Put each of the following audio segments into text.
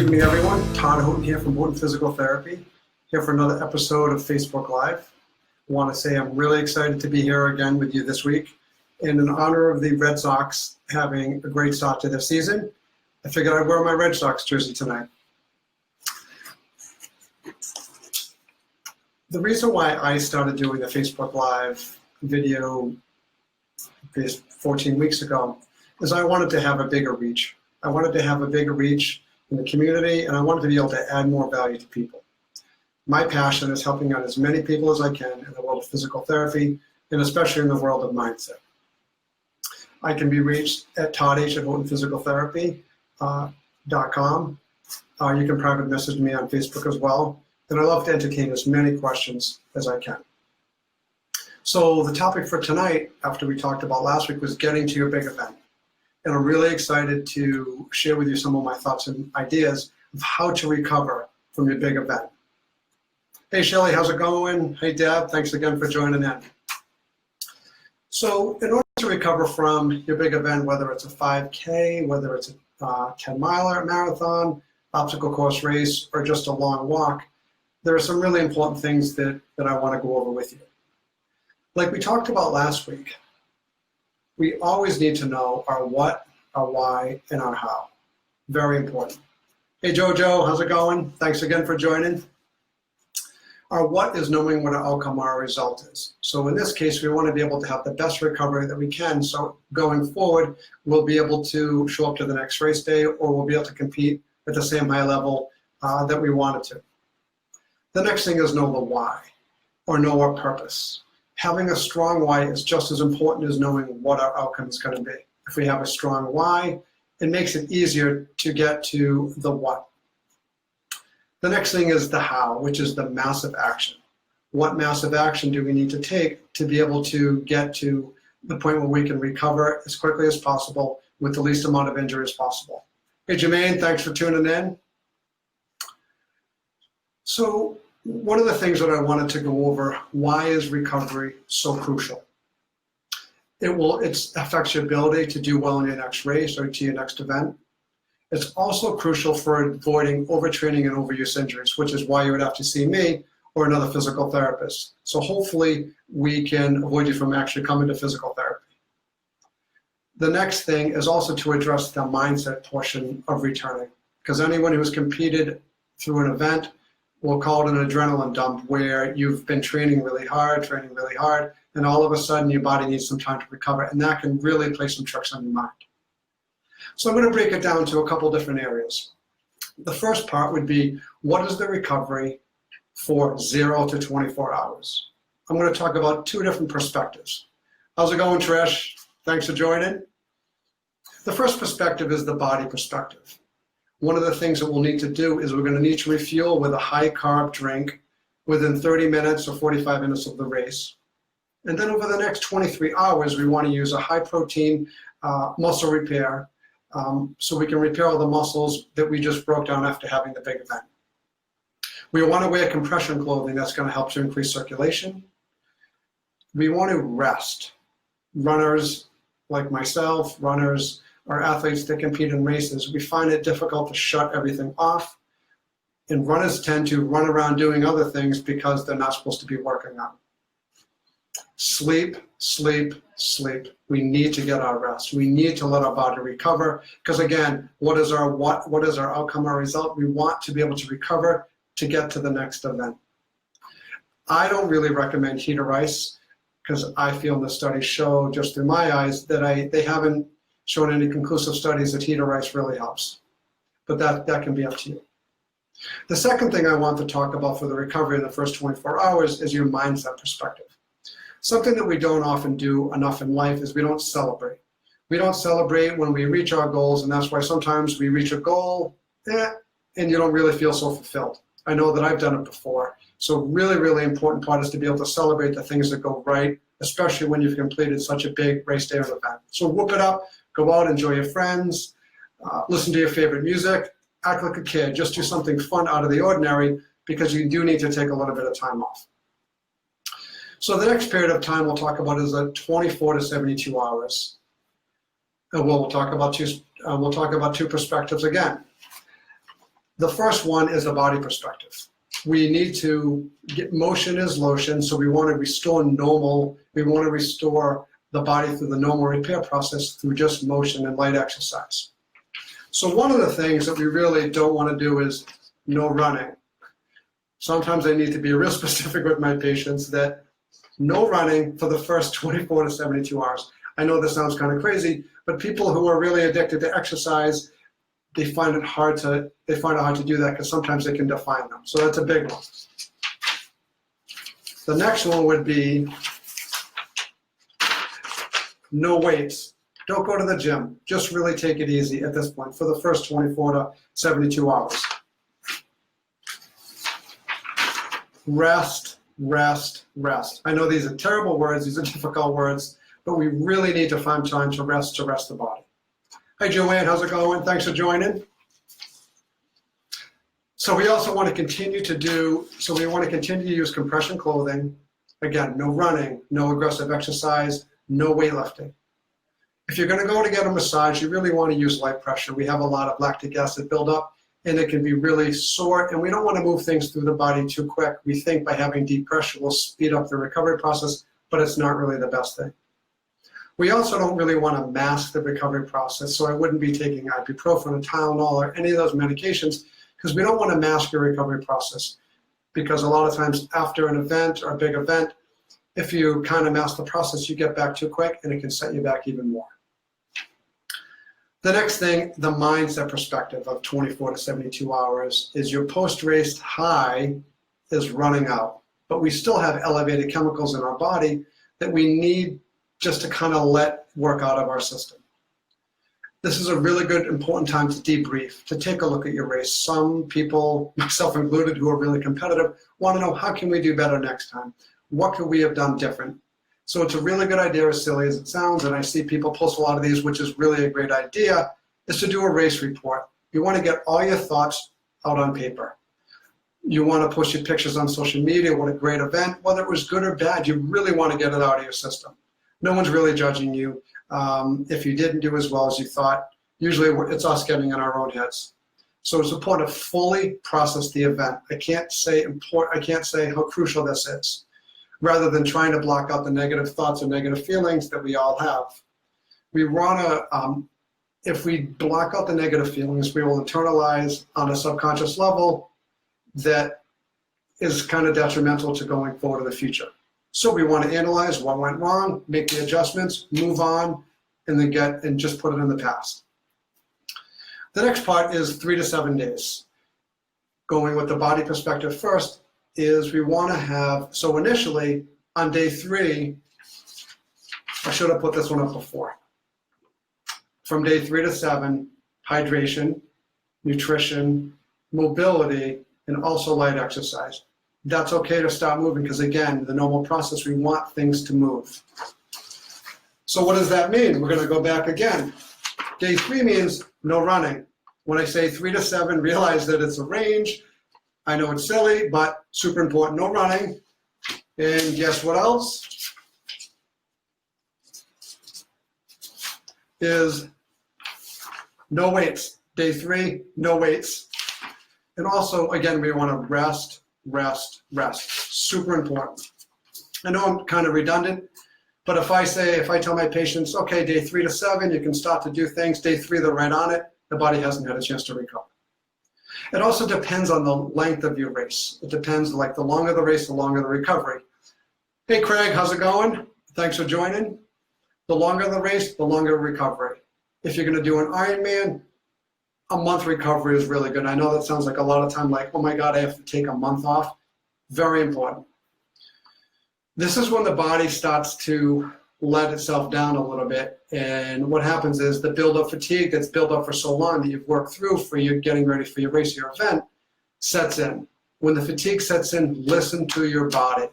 evening, everyone. Todd Houghton here from Thoughton Physical Therapy, here for another episode of Facebook Live. I want to say I'm really excited to be here again with you this week. And in honor of the Red Sox having a great start to their season, I figured I'd wear my Red Sox jersey tonight. The reason why I started doing the Facebook Live video 14 weeks ago is I wanted to have a bigger reach. I wanted to have a bigger reach in the community, and I wanted to be able to add more value to people. My passion is helping out as many people as I can in the world of physical therapy, and especially in the world of mindset. I can be reached at todd@thoughtonphysicaltherapy.com. You can private message me on Facebook as well, and I love to entertain as many questions as I can. So the topic for tonight, after we talked about last week, was getting to your big event. And I'm really excited to share with you some of my thoughts and ideas of how to recover from your big event. Hey, Shelly, how's it going? Hey, Deb, thanks again for joining in. So in order to recover from your big event, whether it's a 5K, whether it's a 10-miler marathon, obstacle course race, or just a long walk, there are some really important things that I want to go over with you. Like we talked about last week, we always need to know our what, our why, and our how. Very important. Hey, Jojo, how's it going? Thanks again for joining. Our what is knowing what our outcome or our result is. So in this case, we want to be able to have the best recovery that we can. So going forward, we'll be able to show up to the next race day, or we'll be able to compete at the same high level that we wanted to. The next thing is know the why, or know our purpose. Having a strong why is just as important as knowing what our outcome is going to be. If we have a strong why, it makes it easier to get to the what. The next thing is the how, which is the massive action. What massive action do we need to take to be able to get to the point where we can recover as quickly as possible with the least amount of injury as possible? Hey, Jermaine, thanks for tuning in. So one of the things that I wanted to go over, why is recovery so crucial? It affects your ability to do well in your next race or to your next event. It's also crucial for avoiding overtraining and overuse injuries, which is why you would have to see me or another physical therapist. So hopefully we can avoid you from actually coming to physical therapy. The next thing is also to address the mindset portion of returning, because anyone who has competed through an event, we'll call it an adrenaline dump, where you've been training really hard, and all of a sudden your body needs some time to recover, and that can really play some tricks on your mind. So I'm going to break it down to a couple different areas. The first part would be, what is the recovery for 0 to 24 hours? I'm going to talk about two different perspectives. How's it going, Trish? Thanks for joining. The first perspective is the body perspective. One of the things that we'll need to do is we're going to need to refuel with a high-carb drink within 30 minutes or 45 minutes of the race. And then over the next 23 hours, we want to use a high-protein muscle repair so we can repair all the muscles that we just broke down after having the big event. We want to wear compression clothing that's going to help to increase circulation. We want to rest. Runners like myself, runners, or athletes that compete in races, we find it difficult to shut everything off. And runners tend to run around doing other things because they're not supposed to be working on. Sleep, sleep, sleep. We need to get our rest. We need to let our body recover, because again, what is our outcome, our result? We want to be able to recover to get to the next event. I don't really recommend heat or ice, because I feel the studies show, just through my eyes, that they haven't shown any conclusive studies that heat or ice really helps. But that can be up to you. The second thing I want to talk about for the recovery in the first 24 hours is your mindset perspective. Something that we don't often do enough in life is we don't celebrate. We don't celebrate when we reach our goals, and that's why sometimes we reach a goal and you don't really feel so fulfilled. I know that I've done it before. So really, really important part is to be able to celebrate the things that go right, especially when you've completed such a big race day or event. So whoop it up, go out, enjoy your friends, listen to your favorite music, act like a kid, just do something fun out of the ordinary, because you do need to take a little bit of time off. So the next period of time we'll talk about is 24 to 72 hours. And we'll talk about two perspectives again. The first one is the body perspective. We need to get motion is lotion, so we want to restore normal. We want to restore the body through the normal repair process through just motion and light exercise. So one of the things that we really don't want to do is no running. Sometimes I need to be real specific with my patients that no running for the first 24 to 72 hours. I know this sounds kind of crazy, but people who are really addicted to exercise, they find it hard to do that because sometimes they can define them. So that's a big one. The next one would be no weights. Don't go to the gym. Just really take it easy at this point for the first 24 to 72 hours. Rest, rest, rest. I know these are terrible words. These are difficult words, but we really need to find time to rest the body. Hi, Joanne. How's it going? Thanks for joining. So we also want to continue to use compression clothing. Again, no running, no aggressive exercise, no weightlifting. If you're going to go to get a massage, you really want to use light pressure. We have a lot of lactic acid buildup, and it can be really sore, and we don't want to move things through the body too quick. We think by having deep pressure will speed up the recovery process, but it's not really the best thing. We also don't really want to mask the recovery process, so I wouldn't be taking ibuprofen or Tylenol or any of those medications because we don't want to mask your recovery process, because a lot of times after an event or a big event, if you kind of mask the process, you get back too quick and it can set you back even more. The next thing, the mindset perspective of 24 to 72 hours is your post-race high is running out, but we still have elevated chemicals in our body that we need just to kind of let work out of our system. This is a really good, important time to debrief, to take a look at your race. Some people, myself included, who are really competitive, want to know how can we do better next time? What could we have done different? So it's a really good idea, as silly as it sounds, and I see people post a lot of these, which is really a great idea, is to do a race report. You want to get all your thoughts out on paper. You want to post your pictures on social media, what a great event, whether it was good or bad, you really want to get it out of your system. No one's really judging you. If you didn't do as well as you thought, usually it's us getting in our own heads. So it's important to fully process the event. I can't say how crucial this is, rather than trying to block out the negative thoughts or negative feelings that we all have. We want to, if we block out the negative feelings, we will internalize on a subconscious level that is kind of detrimental to going forward in the future. So we want to analyze what went wrong, make the adjustments, move on, and then just put it in the past. The next part is 3 to 7 days. Going with the body perspective first is we want to have, so initially on day 3, I should have put this one up before. From day 3 to 7, hydration, nutrition, mobility, and also light exercise. That's okay to stop moving because, again, the normal process, we want things to move. So what does that mean? We're going to go back again. Day 3 means no running. When I say 3 to 7, realize that it's a range. I know it's silly, but super important, no running. And guess what else? Is no weights. Day 3, no weights. And also, again, we want to rest, rest, rest. Super important. I know I'm kind of redundant, but if I tell my patients, okay, day 3 to 7, you can start to do things. Day 3, they're right on it. The body hasn't had a chance to recover. It also depends on the length of your race. It depends, like the longer the race, the longer the recovery. Hey, Craig, how's it going? Thanks for joining. The longer the race, the longer recovery. If you're going to do an Ironman, a month recovery is really good. I know that sounds like a lot of time, like, oh my God, I have to take a month off. Very important. This is when the body starts to let itself down a little bit. And what happens is the build-up fatigue that's built up for so long that you've worked through for you getting ready for your race, your event, sets in. When the fatigue sets in, listen to your body.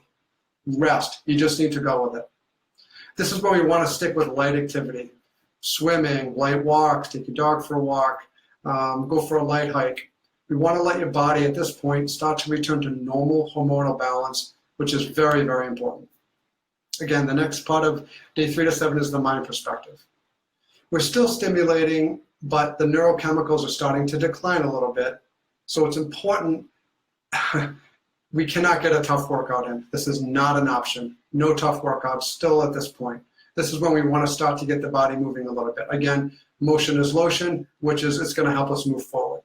Rest. You just need to go with it. This is where we want to stick with light activity. Swimming, light walks, take your dog for a walk, go for a light hike. We want to let your body at this point start to return to normal hormonal balance, which is very, very important. Again, the next part of day 3 to 7 is the mind perspective. We're still stimulating, but the neurochemicals are starting to decline a little bit. So it's important. We cannot get a tough workout in. This is not an option. No tough workouts still at this point. This is when we want to start to get the body moving a little bit. Again, motion is lotion, which is it's going to help us move forward.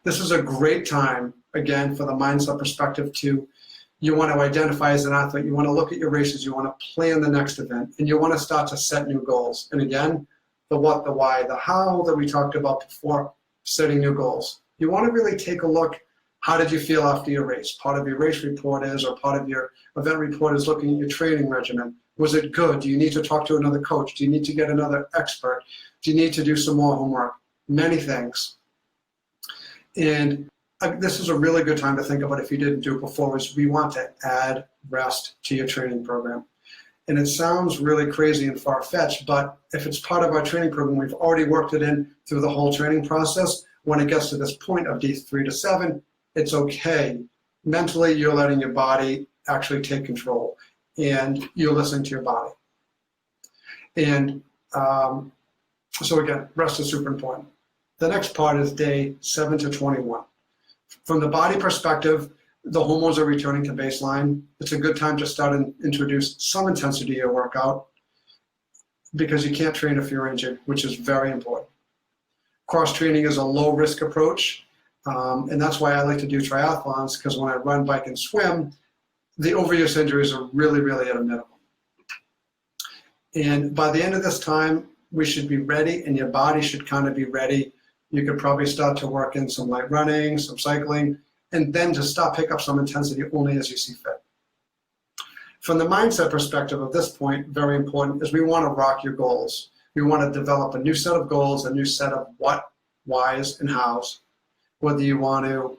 This is a great time, again, for the mindset perspective to, you want to identify as an athlete, you want to look at your races, you want to plan the next event, and you want to start to set new goals. And again, the what, the why, the how that we talked about before, setting new goals. You want to really take a look, how did you feel after your race? Part of your race report is, or part of your event report is looking at your training regimen. Was it good? Do you need to talk to another coach? Do you need to get another expert? Do you need to do some more homework? Many things. And this is a really good time to think about, if you didn't do it before, is we want to add rest to your training program. And it sounds really crazy and far-fetched, but if it's part of our training program, we've already worked it in through the whole training process. When it gets to this point of D3 to 7, it's okay. Mentally, you're letting your body actually take control, and you're listening to your body. And so again, rest is super important. The next part is day 7 to 21. From the body perspective, the hormones are returning to baseline. It's a good time to start and introduce some intensity to your workout, because you can't train if you're injured, which is very important. Cross training is a low risk approach, and that's why I like to do triathlons, because when I run, bike, and swim, the overuse injuries are really, really at a minimum. And by the end of this time, we should be ready, and your body should kind of be ready. You could probably start to work in some light running, some cycling, and then just pick up some intensity only as you see fit. From the mindset perspective of this point, very important, is we want to rock your goals. We want to develop a new set of goals, a new set of what, whys, and hows. Whether you want to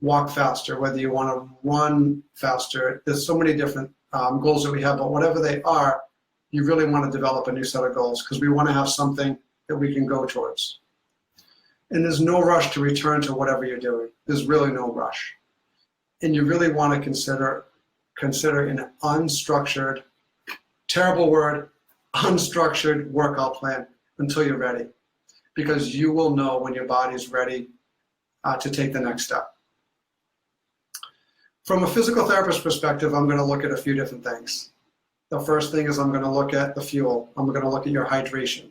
walk faster, whether you want to run faster, there's so many different goals that we have, but whatever they are, you really want to develop a new set of goals, because we want to have something that we can go towards. And there's no rush to return to whatever you're doing. There's really no rush. And you really want to consider an unstructured, terrible word, unstructured workout plan until you're ready, because you will know when your body's ready to take the next step. From a physical therapist perspective, I'm going to look at a few different things. The first thing is I'm going to look at the fuel. I'm going to look at your hydration.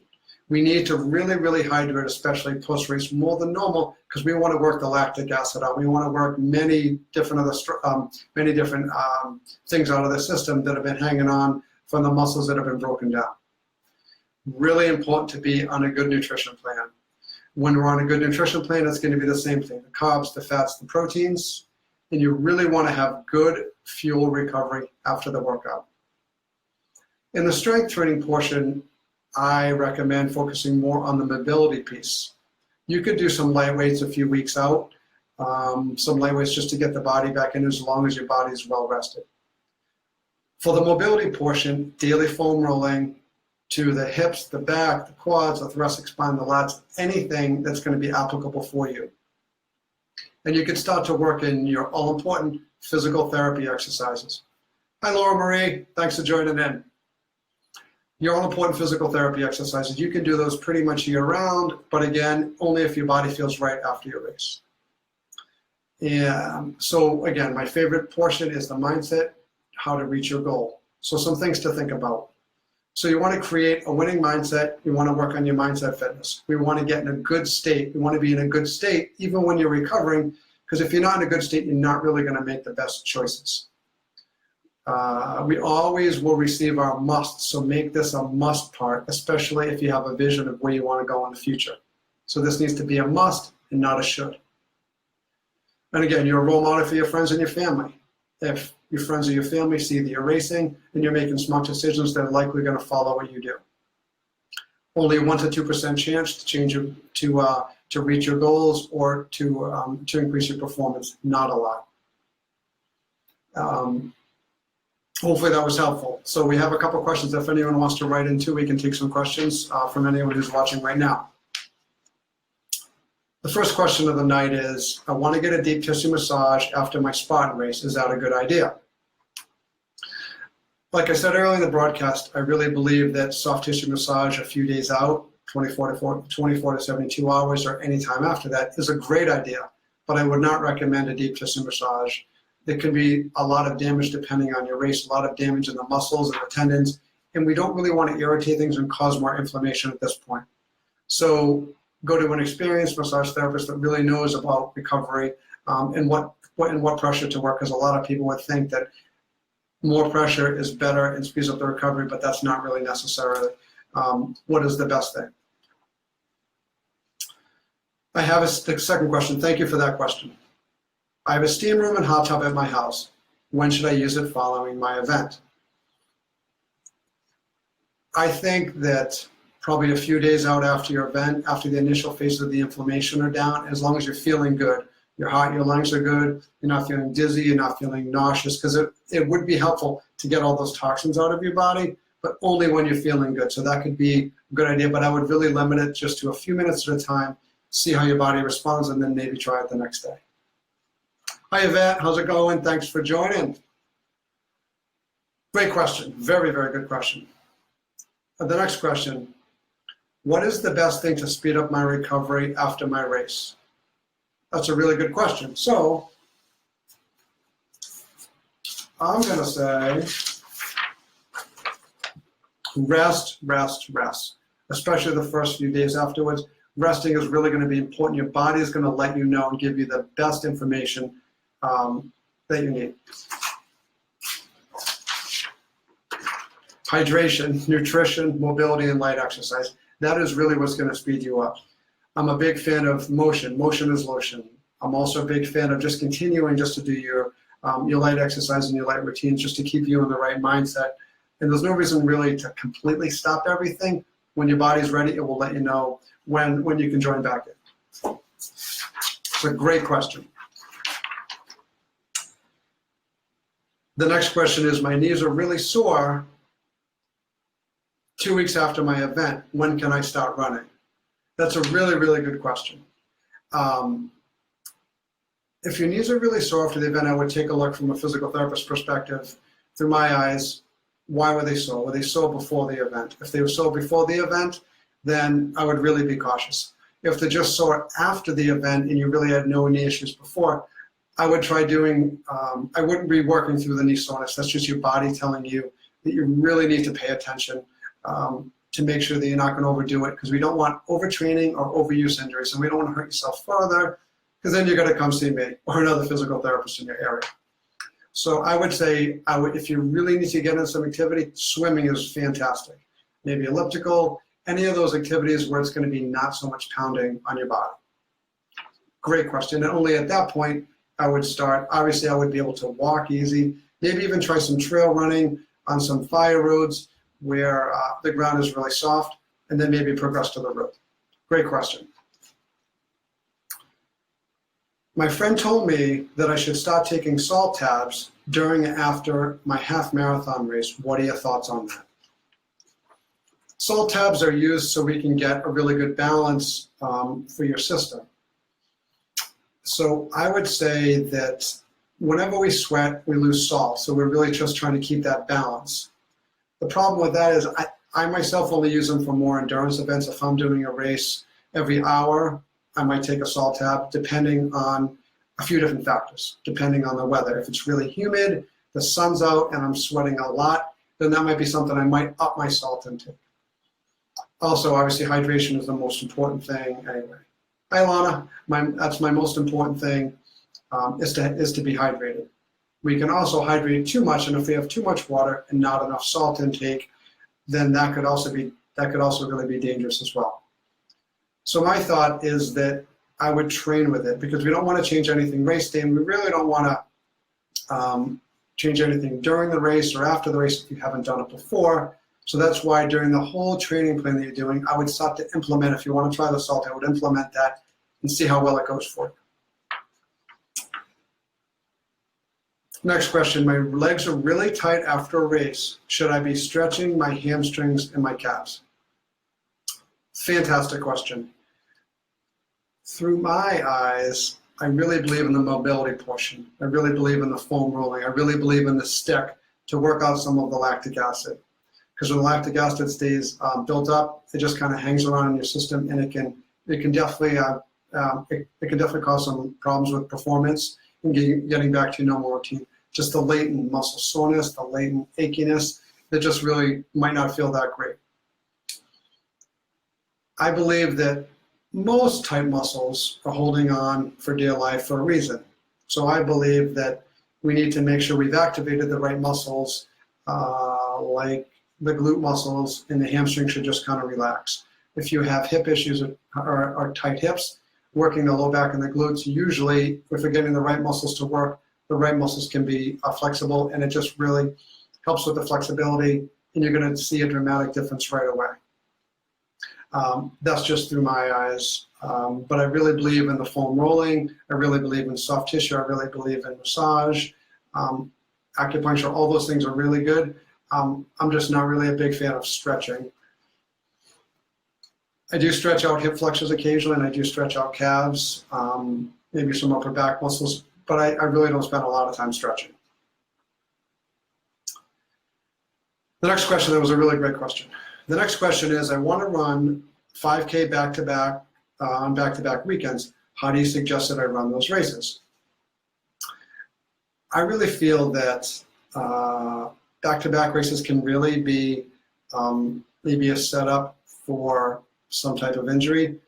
We need to really, really hydrate, especially post-race, more than normal, because we want to work the lactic acid out. We want to work many different things out of the system that have been hanging on from the muscles that have been broken down. Really important to be on a good nutrition plan. When we're on a good nutrition plan, it's going to be the same thing: the carbs, the fats, the proteins, and you really want to have good fuel recovery after the workout. In the strength training portion, I recommend focusing more on the mobility piece. You could do some light weights a few weeks out, some light weights just to get the body back in, as long as your body is well rested. For the mobility portion, daily foam rolling to the hips, the back, the quads, the thoracic spine, the lats, anything that's going to be applicable for you. And you can start to work in your all-important physical therapy exercises. Hi, Laura Marie. Thanks for joining in. Your all-important physical therapy exercises, you can do those pretty much year-round, but again, only if your body feels right after your race. And so again, my favorite portion is the mindset, how to reach your goal. So some things to think about. So you want to create a winning mindset. You want to work on your mindset fitness. We want to get in a good state. We want to be in a good state even when you're recovering, because if you're not in a good state, you're not really going to make the best choices. We always will receive our musts, so make this a must part, especially if you have a vision of where you want to go in the future. So this needs to be a must and not a should. And again, you're a role model for your friends and your family. If your friends or your family see that you're racing and you're making smart decisions, they're likely going to follow what you do. Only 1 to 2% chance to change to reach your goals or to increase your performance. Not a lot. Hopefully that was helpful. So we have a couple questions. If anyone wants to write in too, we can take some questions from anyone who's watching right now. The first question of the night is, I want to get a deep tissue massage after my Spartan race. Is that a good idea? Like I said earlier in the broadcast, I really believe that soft tissue massage a few days out, 24 to 72 hours or any time after that, is a great idea. but I would not recommend a deep tissue massage. There can be a lot of damage depending on your race, a lot of damage in the muscles and the tendons, and we don't really want to irritate things and cause more inflammation at this point. So go to an experienced massage therapist that really knows about recovery and what pressure to work, because a lot of people would think that more pressure is better and speeds up the recovery, but that's not really necessarily what is the best thing. I have the second question. Thank you for that question. I have a steam room and hot tub at my house. When should I use it following my event? I think that probably a few days out after your event, after the initial phases of the inflammation are down, as long as you're feeling good, your heart, your lungs are good, you're not feeling dizzy, you're not feeling nauseous, because it would be helpful to get all those toxins out of your body, but only when you're feeling good. So that could be a good idea, but I would really limit it just to a few minutes at a time, see how your body responds, and then maybe try it the next day. Hi, Yvette. How's it going? Thanks for joining. Great question. Very, very good question. The next question, what is the best thing to speed up my recovery after my race? That's a really good question. So I'm going to say rest, rest, rest, especially the first few days afterwards. Resting is really going to be important. Your body is going to let you know and give you the best information that you need. Hydration, nutrition, mobility, and light exercise. That is really what's going to speed you up. I'm a big fan of motion. Motion is lotion. I'm also a big fan of just continuing just to do your light exercise and your light routines just to keep you in the right mindset. And there's no reason really to completely stop everything. When your body's ready, it will let you know when you can join back in. It's a great question. The next question is, my knees are really sore 2 weeks after my event. When can I start running? That's a really, really good question. If your knees are really sore after the event, I would take a look from a physical therapist perspective. Through my eyes, why were they sore? Were they sore before the event? If they were sore before the event, then I would really be cautious. If they're just sore after the event and you really had no knee issues before, I would try doing, I wouldn't be working through the knee soreness. That's just your body telling you that you really need to pay attention to make sure that you're not going to overdo it, because we don't want overtraining or overuse injuries, and we don't want to hurt yourself further, because then you're going to come see me or another physical therapist in your area. So I would say, if you really need to get into some activity, swimming is fantastic. Maybe elliptical, any of those activities where it's going to be not so much pounding on your body. Great question. And only at that point, I would start, obviously I would be able to walk easy, maybe even try some trail running on some fire roads where the ground is really soft, and then maybe progress to the road. Great question. My friend told me that I should start taking salt tabs during and after my half marathon race. What are your thoughts on that? Salt tabs are used so we can get a really good balance for your system. So I would say that whenever we sweat, we lose salt. So we're really just trying to keep that balance. The problem with that is I myself only use them for more endurance events. If I'm doing a race every hour, I might take a salt tab depending on a few different factors, depending on the weather. If it's really humid, the sun's out, and I'm sweating a lot, then that might be something I might up my salt intake. Also, obviously, hydration is the most important thing anyway. Hi, Lana. That's my most important thing, is to be hydrated. We can also hydrate too much, and if we have too much water and not enough salt intake, then that could also really be dangerous as well. So my thought is that I would train with it, because we don't want to change anything race day, and we really don't want to change anything during the race or after the race if you haven't done it before. So that's why during the whole training plan that you're doing, I would start to implement. If you want to try the salt, I would implement that and see how well it goes for you. Next question, my legs are really tight after a race. Should I be stretching my hamstrings and my calves? Fantastic question. Through my eyes, I really believe in the mobility portion. I really believe in the foam rolling. I really believe in the stick to work out some of the lactic acid. Because when the lactic acid stays built up, it just kind of hangs around in your system, and it can definitely it can definitely cause some problems with performance and getting back to your normal routine. Just the latent muscle soreness, the latent achiness, that just really might not feel that great. I believe that most tight muscles are holding on for dear life for a reason. So I believe that we need to make sure we've activated the right muscles, like the glute muscles, and the hamstring should just kind of relax. If you have hip issues or tight hips, working the low back and the glutes, usually if we're getting the right muscles to work, the right muscles can be flexible, and it just really helps with the flexibility, and you're going to see a dramatic difference right away. That's just through my eyes. But I really believe in the foam rolling. I really believe in soft tissue. I really believe in massage, acupuncture. All those things are really good. I'm just not really a big fan of stretching. I do stretch out hip flexors occasionally, and I do stretch out calves, maybe some upper back muscles, but I really don't spend a lot of time stretching. The next question, that was a really great question. The next question is, I want to run 5K back-to-back on back-to-back weekends. How do you suggest that I run those races? I really feel that back-to-back races can really be maybe a setup for some type of injury.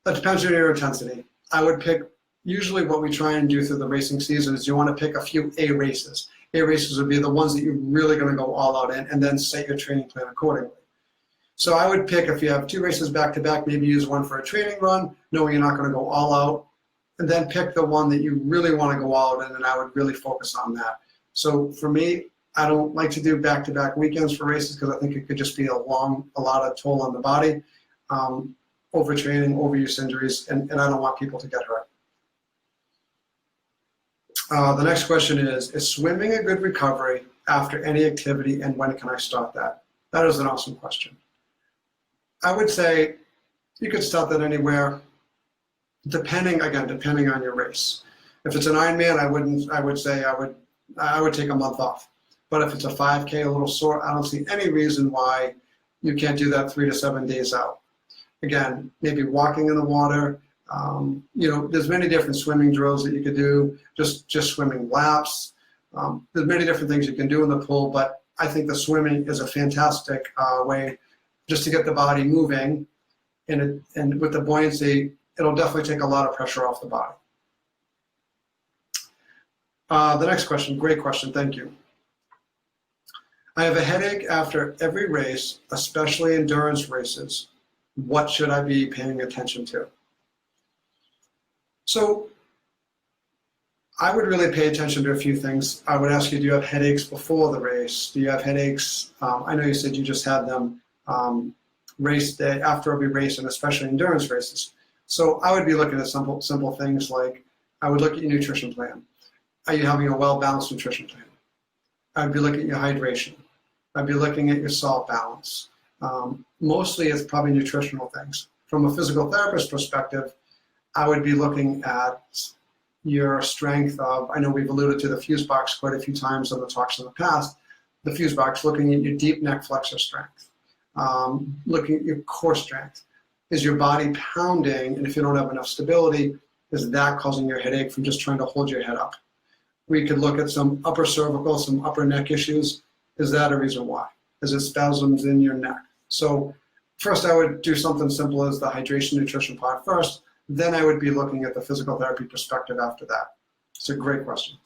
That depends on your intensity. I would pick, usually what we try and do through the racing season is you want to pick a few A races. A races would be the ones that you're really going to go all out in, and then set your training plan accordingly. So I would pick, if you have 2 races back-to-back, maybe use one for a training run, knowing you're not going to go all out, and then pick the one that you really want to go all out in, and I would really focus on that. So for me, I don't like to do back-to-back weekends for races because I think it could just be a lot of toll on the body, overtraining, overuse injuries, and I don't want people to get hurt. The next question is swimming a good recovery after any activity, and when can I start that? That is an awesome question. I would say you could start that anywhere, depending on your race. If it's an Ironman, I would take a month off. But if it's a 5K, a little sore, I don't see any reason why you can't do that 3 to 7 days out. Again, maybe walking in the water. There's many different swimming drills that you could do, just swimming laps. There's many different things you can do in the pool, but I think the swimming is a fantastic way just to get the body moving, and with the buoyancy, it'll definitely take a lot of pressure off the body. The next question, great question, thank you. I have a headache after every race, especially endurance races. What should I be paying attention to? So I would really pay attention to a few things. I would ask you, do you have headaches before the race? Do you have headaches? I know you said you just had them race day, after every race, and especially endurance races. So I would be looking at simple things like, I would look at your nutrition plan. Are you having a well-balanced nutrition plan? I'd be looking at your hydration. I'd be looking at your salt balance. Mostly it's probably nutritional things. From a physical therapist perspective, I would be looking at your strength of, I know we've alluded to the fuse box quite a few times in the talks in the past, the fuse box, looking at your deep neck flexor strength, looking at your core strength. Is your body pounding, and if you don't have enough stability, is that causing your headache from just trying to hold your head up? We could look at some upper cervical, some upper neck issues. Is that a reason why? Is it spasms in your neck? So first I would do something simple as the hydration nutrition part first, then I would be looking at the physical therapy perspective after that. It's a great question.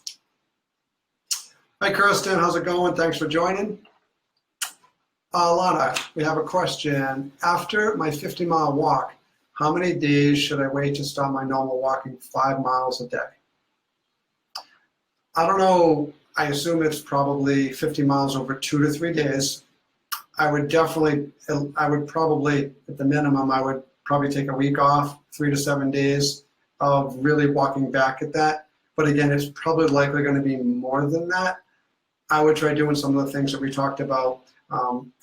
Hi Kirsten, how's it going? Thanks for joining. Lana, we have a question. After my 50-mile walk, how many days should I wait to start my normal walking 5 miles a day? I don't know, I assume it's probably 50 miles over 2 to 3 days. I would probably, at the minimum, I would probably take a week off, 3 to 7 days of really walking back at that. But again, it's probably likely going to be more than that. I would try doing some of the things that we talked about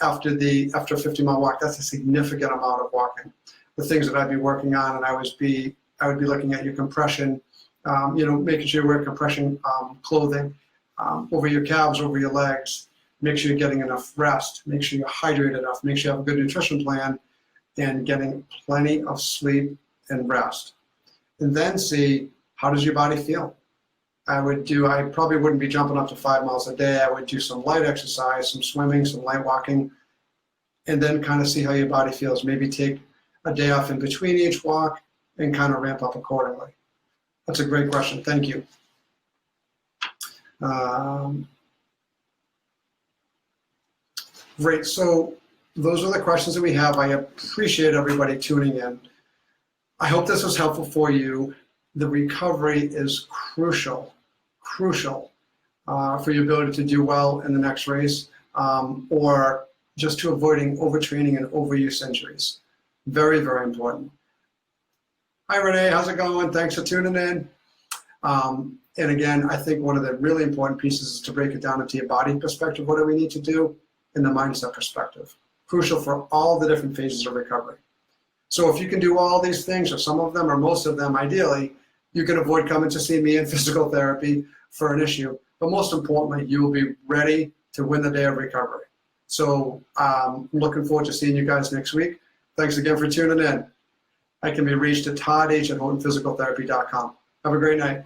after a 50-mile walk. That's a significant amount of walking. The things that I'd be working on, and I would be looking at your compression, making sure you wear compression clothing over your calves, over your legs. Make sure you're getting enough rest. Make sure you're hydrated enough. Make sure you have a good nutrition plan, and getting plenty of sleep and rest. and then see, how does your body feel? I probably wouldn't be jumping up to 5 miles a day. I would do some light exercise, some swimming, some light walking, and then kind of see how your body feels. Maybe take a day off in between each walk and kind of ramp up accordingly. That's a great question. Thank you. Great. So those are the questions that we have. I appreciate everybody tuning in. I hope this was helpful for you. The recovery is crucial for your ability to do well in the next race, or just to avoiding overtraining and overuse injuries. Very, very important. Hi, Renee. How's it going? Thanks for tuning in. And again, I think one of the really important pieces is to break it down into your body perspective. What do we need to do? In the mindset perspective. Crucial for all the different phases of recovery. So if you can do all these things, or some of them, or most of them, ideally, you can avoid coming to see me in physical therapy for an issue. But most importantly, you will be ready to win the day of recovery. So I'm looking forward to seeing you guys next week. Thanks again for tuning in. I can be reached at todd@HoughtonPhysicalTherapy.com. Have a great night.